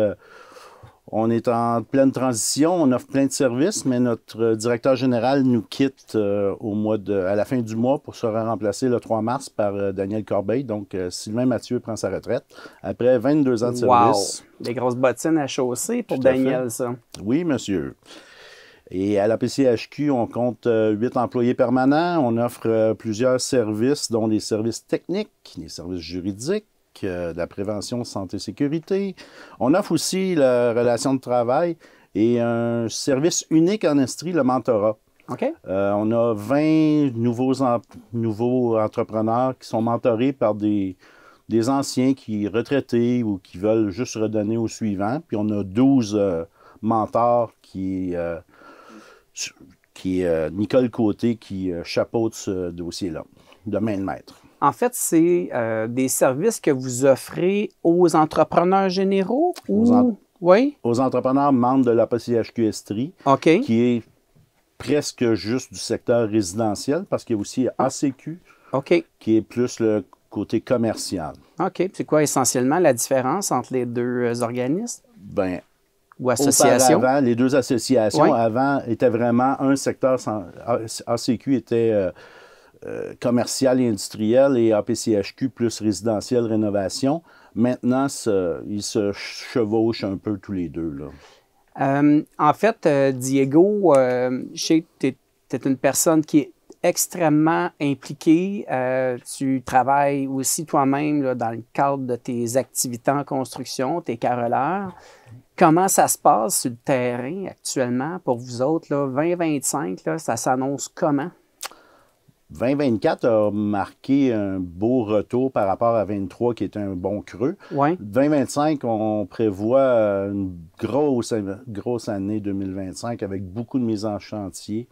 on est en pleine transition, on offre plein de services, mais notre directeur général nous quitte à la fin du mois pour se remplacer le 3 mars par Daniel Corbeil. Donc, Sylvain Mathieu prend sa retraite après 22 ans de service. Wow! Des grosses bottines à chausser pour Tout à Daniel, fait. ça. Oui, monsieur. Et à la PCHQ, on compte 8 employés permanents. On offre plusieurs services, dont des services techniques, des services juridiques, de la prévention santé-sécurité. On offre aussi la relation de travail et un service unique en Estrie, le mentorat. OK. On a 20 nouveaux entrepreneurs qui sont mentorés par des anciens retraités ou qui veulent juste redonner au suivant. Puis on a 12 mentors qui est Nicole Côté qui chapeaute ce dossier-là, de main de maître. En fait, c'est des services que vous offrez aux entrepreneurs généraux Oui? Aux entrepreneurs membres de la PCHQ Estrie, OK. qui est presque juste du secteur résidentiel, parce qu'il y a aussi ACQ, OK. qui est plus le côté commercial. OK. C'est quoi essentiellement la différence entre les deux organismes Bien, ou associations? auparavant, les deux associations, Oui. avant, étaient vraiment un secteur. ACQ était commercial et industriel et APCHQ plus résidentiel, rénovation. Maintenant, ils se chevauchent un peu tous les deux, là. En fait, Diego, je sais que tu es une personne qui est extrêmement impliquée. Tu travailles aussi toi-même là, dans le cadre de tes activités en construction, tes carreleurs. Comment ça se passe sur le terrain actuellement pour vous autres? Là, 2025, là, ça s'annonce comment? 2024 a marqué un beau retour par rapport à 2023 qui était un bon creux. Oui. 2025, on prévoit une grosse année 2025 avec beaucoup de mises en chantier.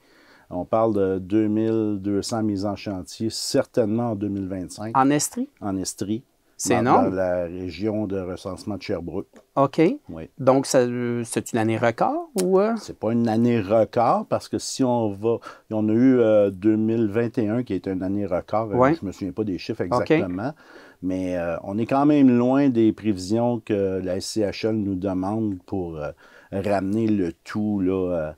On parle de 2200 mises en chantier, certainement en 2025. En Estrie? En Estrie. C'est dans énorme. la région de recensement de Sherbrooke. OK. Oui. Donc, c'est une année record ou? C'est pas une année record parce que si on va... On a eu 2021 qui est une année record. Ouais. Je me souviens pas des chiffres exactement. Okay. Mais on est quand même loin des prévisions que la SCHL nous demande pour ramener le tout, là...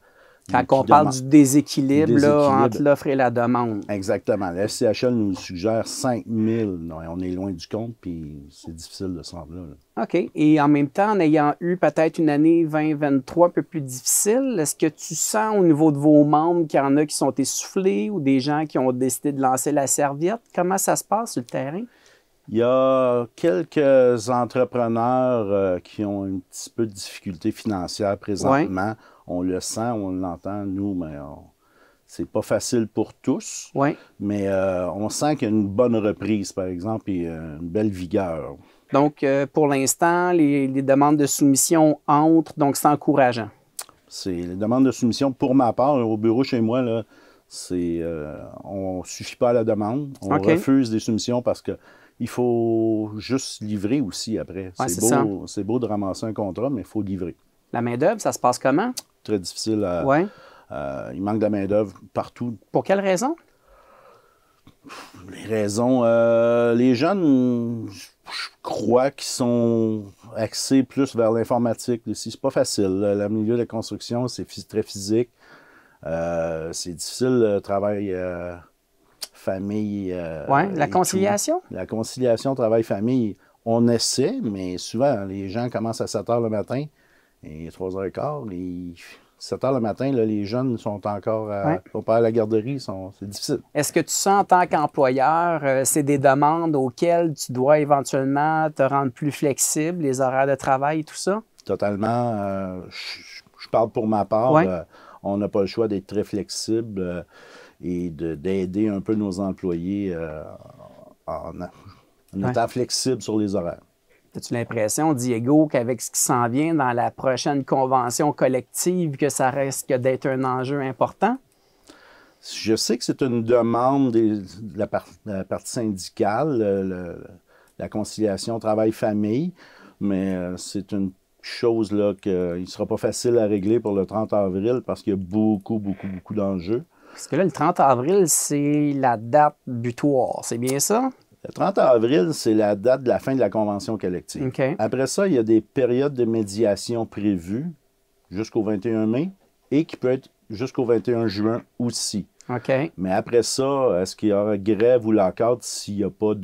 Quand on parle du déséquilibre là, entre l'offre et la demande. Exactement. La SCHL nous suggère 5 000. Non, on est loin du compte, puis c'est difficile de se rendre là. OK. Et en même temps, en ayant eu peut-être une année 2023 un peu plus difficile, est-ce que tu sens au niveau de vos membres qu'il y en a qui sont essoufflés ou des gens qui ont décidé de lancer la serviette? Comment ça se passe sur le terrain? Il y a quelques entrepreneurs qui ont un petit peu de difficultés financières présentement. Ouais. On le sent, on l'entend, nous, mais c'est pas facile pour tous. Ouais. Mais on sent qu'il y a une bonne reprise, par exemple, et une belle vigueur. Donc, pour l'instant, les demandes de soumission entrent, donc c'est encourageant. C'est les demandes de soumission, pour ma part, au bureau chez moi, là, on ne suffit pas à la demande. On refuse des soumissions parce que il faut juste livrer aussi après. Ouais, c'est beau de ramasser un contrat, mais il faut livrer. La main-d'œuvre, ça se passe comment? Très difficile. Ouais. Il manque de main-d'œuvre partout. Pour quelles raisons? Les raisons. Les jeunes, je crois qu'ils sont axés plus vers l'informatique. Ici, c'est pas facile. Le milieu de la construction, c'est très physique. C'est difficile, le travail famille. Oui, la conciliation? La conciliation, travail-famille, on essaie, mais souvent, les gens commencent à 7 h le matin et 3 h 15. 7 h le matin, là, les jeunes sont encore sont pas à la garderie, c'est difficile. Est-ce que tu sens en tant qu'employeur, c'est des demandes auxquelles tu dois éventuellement te rendre plus flexible, les horaires de travail et tout ça? Totalement. Je parle pour ma part. On n'a pas le choix d'être très flexible et d'aider un peu nos employés en étant flexible sur les horaires. As-tu l'impression, Diego, qu'avec ce qui s'en vient dans la prochaine convention collective, que ça risque d'être un enjeu important? Je sais que c'est une demande de la partie syndicale, la conciliation travail-famille, mais c'est une chose là qu'il ne sera pas facile à régler pour le 30 avril parce qu'il y a beaucoup d'enjeux. Parce que là, le 30 avril, c'est la date butoir, c'est bien ça? Le 30 avril, c'est la date de la fin de la convention collective. OK. Après ça, il y a des périodes de médiation prévues jusqu'au 21 mai et qui peut être jusqu'au 21 juin aussi. OK. Mais après ça, est-ce qu'il y aura grève ou lockout s'il n'y a pas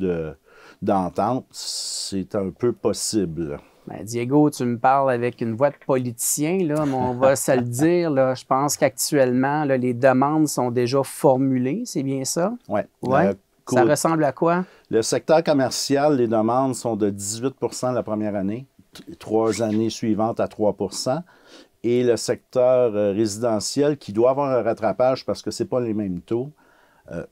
d'entente? C'est un peu possible. Ben, Diego, tu me parles avec une voix de politicien, là, mais on va se le dire. Là, je pense qu'actuellement, là, les demandes sont déjà formulées, c'est bien ça? Oui. Ouais. Ça ressemble à quoi? Le secteur commercial, les demandes sont de 18 la première année, 3 années suivantes à 3 et le secteur résidentiel, qui doit avoir un rattrapage parce que ce n'est pas les mêmes taux,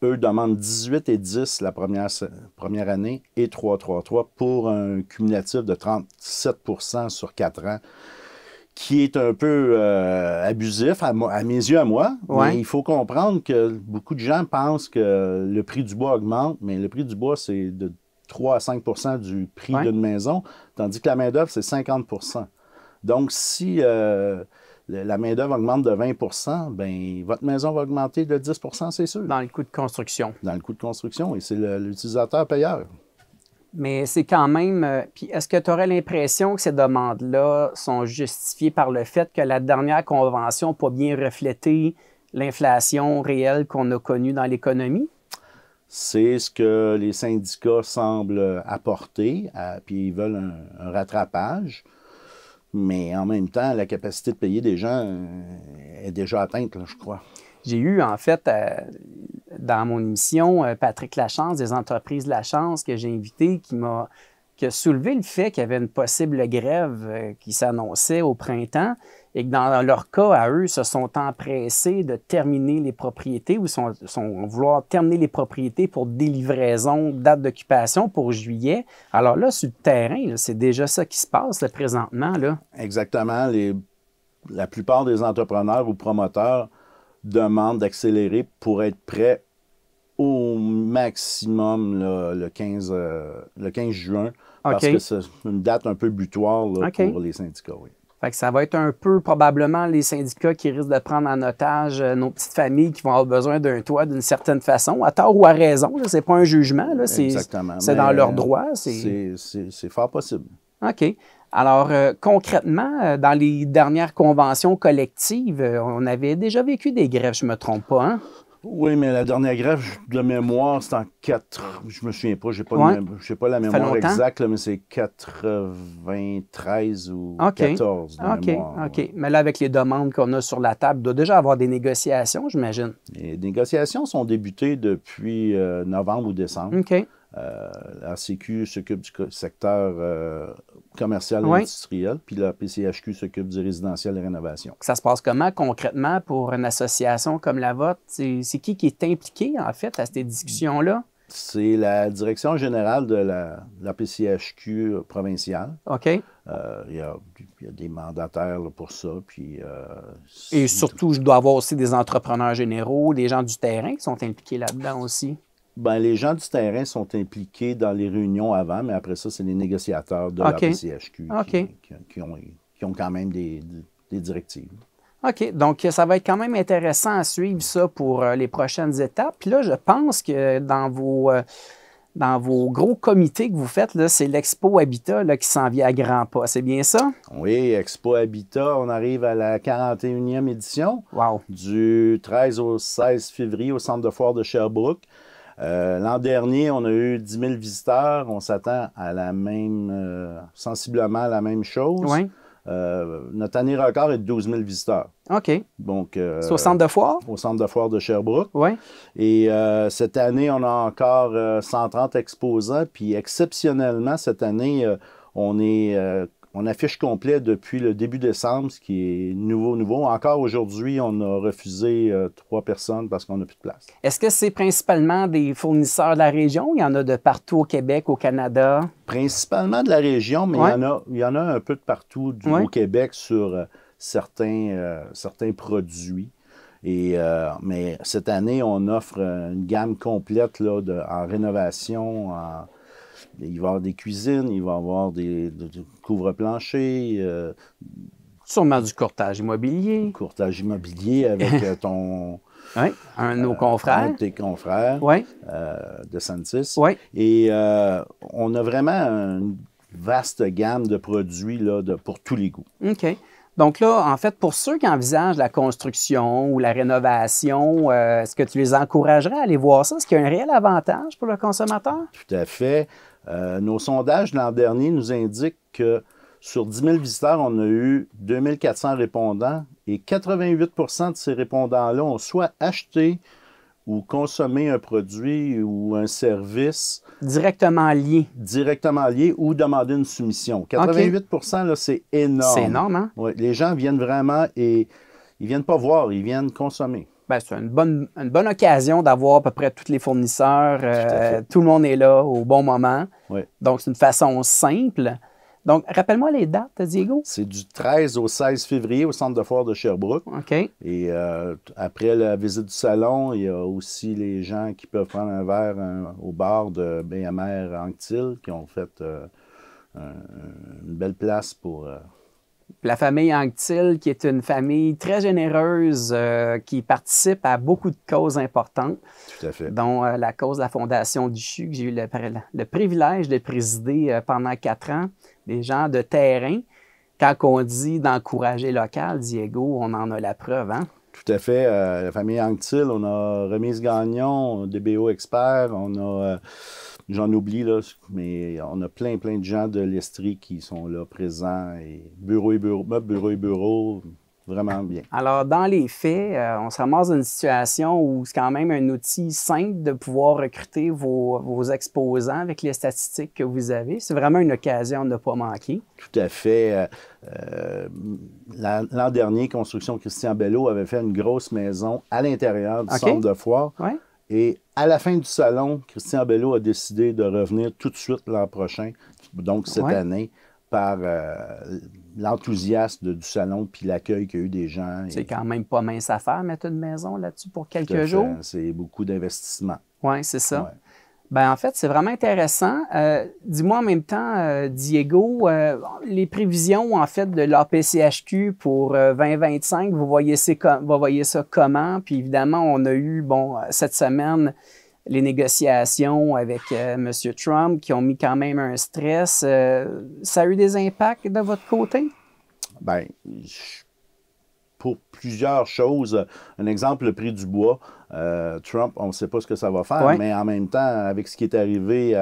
eux demandent 18 et 10 la première année et 3,33 pour un cumulatif de 37 sur 4 ans, qui est un peu abusif à mes yeux à moi. Ouais. Mais il faut comprendre que beaucoup de gens pensent que le prix du bois augmente, mais le prix du bois, c'est de 3 à 5 du prix d'une maison, tandis que la main-d'œuvre, c'est 50 Donc, si la main-d'œuvre augmente de 20 bien, votre maison va augmenter de 10 c'est sûr. Dans le coût de construction. Dans le coût de construction, et c'est l'utilisateur payeur. Mais c'est quand même... puis est-ce que tu aurais l'impression que ces demandes-là sont justifiées par le fait que la dernière convention n'a pas bien reflété l'inflation réelle qu'on a connue dans l'économie? C'est ce que les syndicats semblent apporter, puis ils veulent un rattrapage. Mais en même temps, la capacité de payer des gens est déjà atteinte, là, je crois. J'ai eu, en fait, dans mon émission, Patrick Lachance, des entreprises Lachance, que j'ai invité, qui a soulevé le fait qu'il y avait une possible grève qui s'annonçait au printemps et que dans leur cas, à eux, se sont empressés de terminer les propriétés ou sont vouloir terminer les propriétés pour délivraison, date d'occupation pour juillet. Alors là, sur le terrain, là, c'est déjà ça qui se passe là, présentement. Là. Exactement. La plupart des entrepreneurs ou promoteurs demandent d'accélérer pour être prêts au maximum là, le 15 juin, parce que c'est une date un peu butoir là, pour les syndicats. Oui. Fait que ça va être un peu probablement les syndicats qui risquent de prendre en otage nos petites familles qui vont avoir besoin d'un toit d'une certaine façon, à tort ou à raison. Ce n'est pas un jugement. Là, c'est dans leur droit. C'est fort possible. OK. Alors, concrètement, dans les dernières conventions collectives, on avait déjà vécu des grèves, je ne me trompe pas, hein? Oui, mais la dernière grève, de mémoire, c'est en 4... Je me souviens pas, j'ai pas la mémoire exacte, là, mais c'est 93 ou 14 de mémoire. OK. Mais là, avec les demandes qu'on a sur la table, il doit déjà avoir des négociations, j'imagine. Les négociations sont débutées depuis novembre ou décembre. OK. La CQ s'occupe du secteur commercial et industriel, puis la PCHQ s'occupe du résidentiel et rénovation. Ça se passe comment concrètement pour une association comme la vôtre? C'est qui est impliqué, en fait, à ces discussions-là? C'est la direction générale de la PCHQ provinciale. OK. Il y a des mandataires là, pour ça. Puis, et surtout, je dois avoir aussi des entrepreneurs généraux, des gens du terrain qui sont impliqués là-dedans aussi. Bien, les gens du terrain sont impliqués dans les réunions avant, mais après ça, c'est les négociateurs de la PCHQ qui ont quand même des directives. OK. Donc, ça va être quand même intéressant à suivre ça pour les prochaines étapes. Puis là, je pense que dans vos gros comités que vous faites, là, c'est l'Expo Habitat là, qui s'en vient à grands pas. C'est bien ça? Oui, Expo Habitat, on arrive à la 41e édition. Wow. Du 13 au 16 février au Centre de foire de Sherbrooke. L'an dernier, on a eu 10 000 visiteurs. On s'attend à sensiblement à la même chose. Oui. Notre année record est de 12 000 visiteurs. OK. Donc, c'est au Centre de foire? Au Centre de foire de Sherbrooke. Oui. Et cette année, on a encore 130 exposants. Puis exceptionnellement, cette année, on affiche complet depuis le début décembre, ce qui est nouveau. Encore aujourd'hui, on a refusé 3 personnes parce qu'on n'a plus de place. Est-ce que c'est principalement des fournisseurs de la région? Il y en a de partout au Québec, au Canada? Principalement de la région, mais il y en a un peu de partout au Québec sur certains produits. Mais cette année, on offre une gamme complète là, en rénovation, il va y avoir des cuisines, il va y avoir des couvre-planchers, Sûrement du courtage immobilier. courtage immobilier avec ton... Oui, un de nos confrères. Un de tes confrères Oui, de Santis. oui. Et on a vraiment une vaste gamme de produits là, pour tous les goûts. OK. Donc là, en fait, pour ceux qui envisagent la construction ou la rénovation, est-ce que tu les encouragerais à aller voir ça? Est-ce qu'il y a un réel avantage pour le consommateur? Tout à fait. Nos sondages l'an dernier nous indiquent que sur 10 000 visiteurs, on a eu 2 400 répondants et 88 de ces répondants-là ont soit acheté ou consommé un produit ou un service Directement lié. directement lié ou demandé une soumission. 88 là, c'est énorme. C'est énorme, hein? Oui, les gens viennent vraiment et ils viennent pas voir, ils viennent consommer. Ben, c'est une bonne occasion d'avoir à peu près tous les fournisseurs. fait. Tout le monde est là au bon moment. Oui. Donc, c'est une façon simple. Donc, rappelle-moi les dates, Diego. C'est du 13 au 16 février au centre de foire de Sherbrooke. OK. Et après la visite du salon, il y a aussi les gens qui peuvent prendre un verre au bar de Baie-Amère Anctil qui ont fait une belle place pour... La famille Anctil, qui est une famille très généreuse, qui participe à beaucoup de causes importantes, Tout à fait. dont la cause de la Fondation du CHU, que j'ai eu le privilège de présider pendant 4 ans, des gens de terrain. Quand on dit d'encourager local, Diego, on en a la preuve, hein? Tout à fait. La famille Anctil, on a Remise Gagnon, DBO Expert, on a... J'en oublie, là, mais on a plein de gens de l'Estrie qui sont là, présents. Et bureau et bureau, vraiment bien. Alors, dans les faits, on se ramasse dans une situation où c'est quand même un outil simple de pouvoir recruter vos exposants avec les statistiques que vous avez. C'est vraiment une occasion de ne pas manquer. Tout à fait. L'an dernier, Construction Christian Bello avait fait une grosse maison à l'intérieur du centre de foire. Ouais. Et à la fin du salon, Christian Bello a décidé de revenir tout de suite l'an prochain, donc cette année, par l'enthousiasme du salon puis l'accueil qu'il y a eu des gens. C'est quand même pas mince à faire, mettre une maison là-dessus pour quelques jours. C'est beaucoup d'investissement. Oui, c'est ça. Ouais. Ben, en fait, c'est vraiment intéressant. Dis-moi en même temps, Diego, les prévisions en fait de l'APCHQ pour 2025, vous voyez ça comment? Puis évidemment, on a eu, cette semaine, les négociations avec M. Trump qui ont mis quand même un stress. Ça a eu des impacts de votre côté? Bien, pour plusieurs choses. Un exemple, le prix du bois. Trump, on ne sait pas ce que ça va faire, mais en même temps, avec ce qui est arrivé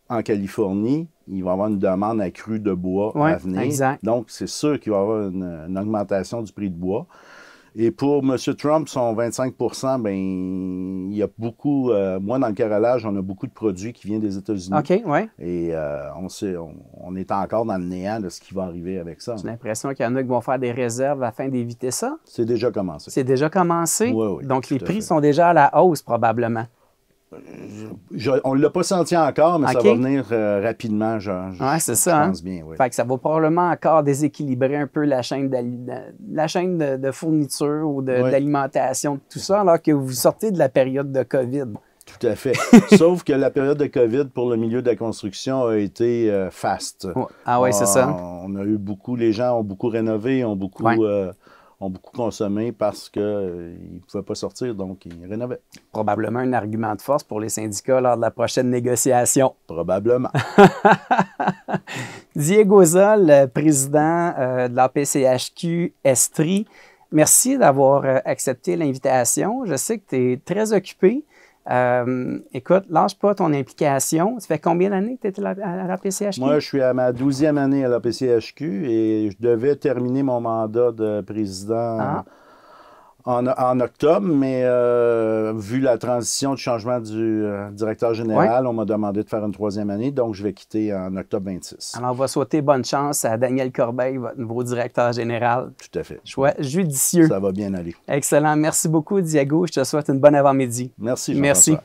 en Californie, il va y avoir une demande accrue de bois à venir. Exact. Donc, c'est sûr qu'il va y avoir une augmentation du prix de bois. Et pour M. Trump, son 25 bien, il y a beaucoup... moi, dans le carrelage, on a beaucoup de produits qui viennent des États-Unis. OK, oui. Et on est encore dans le néant de ce qui va arriver avec ça. J'ai l'impression qu'il y en a qui vont faire des réserves afin d'éviter ça. C'est déjà commencé. C'est déjà commencé? Oui, donc, les prix sont déjà à la hausse, probablement. On ne l'a pas senti encore, mais ça va venir rapidement, c'est ça, pense bien. Oui. Fait que ça va probablement encore déséquilibrer un peu la chaîne de fourniture ou d'alimentation, tout ça, alors que vous sortez de la période de COVID. Tout à fait. Sauf que la période de COVID pour le milieu de la construction a été faste. Ah oui, c'est ça. Les gens ont beaucoup rénové, ont beaucoup consommé parce qu'ils ne pouvaient pas sortir, donc ils rénovaient. Probablement un argument de force pour les syndicats lors de la prochaine négociation. Probablement. Diego Zol, président de l'APCHQ Estrie, merci d'avoir accepté l'invitation. Je sais que tu es très occupé. Écoute, lâche pas ton implication. Ça fait combien d'années que tu es à la PCHQ? Moi, je suis à ma 12e année à la PCHQ et je devais terminer mon mandat de président en octobre, mais vu la transition du changement du directeur général, on m'a demandé de faire une 3e année, donc je vais quitter en octobre 26. Alors, on va souhaiter bonne chance à Daniel Corbeil, votre nouveau directeur général. Tout à fait. Choix judicieux. Ça va bien aller. Excellent. Merci beaucoup, Diego. Je te souhaite une bonne avant-midi. Merci, Jean-François. Merci.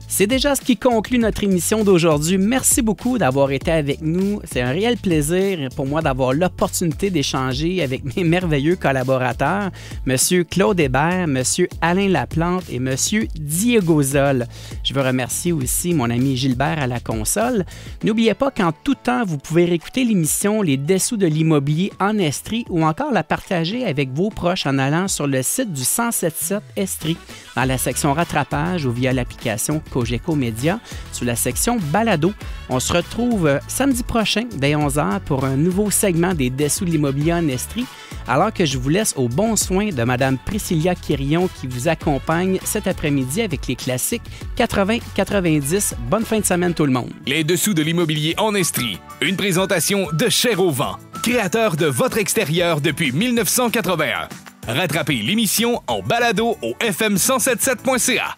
C'est déjà ce qui conclut notre émission d'aujourd'hui. Merci beaucoup d'avoir été avec nous. C'est un réel plaisir pour moi d'avoir l'opportunité d'échanger avec mes merveilleux collaborateurs, M. Claude Hébert, M. Alain Laplante et M. Diego Zoll. Je veux remercier aussi mon ami Gilbert à la console. N'oubliez pas qu'en tout temps, vous pouvez réécouter l'émission Les Dessous de l'immobilier en Estrie ou encore la partager avec vos proches en allant sur le site du 1077 Estrie dans la section rattrapage ou via l'application Cogeco Média sur la section balado. On se retrouve samedi prochain dès 11h pour un nouveau segment des Dessous de l'immobilier en Estrie, alors que je vous laisse au bon soin de Mme Priscilla Quirion qui vous accompagne cet après-midi avec les classiques 80-90. Bonne fin de semaine tout le monde. Les Dessous de l'immobilier en Estrie, une présentation de Cher au vent, créateur de votre extérieur depuis 1981. Rattrapez l'émission en balado au fm1077.ca.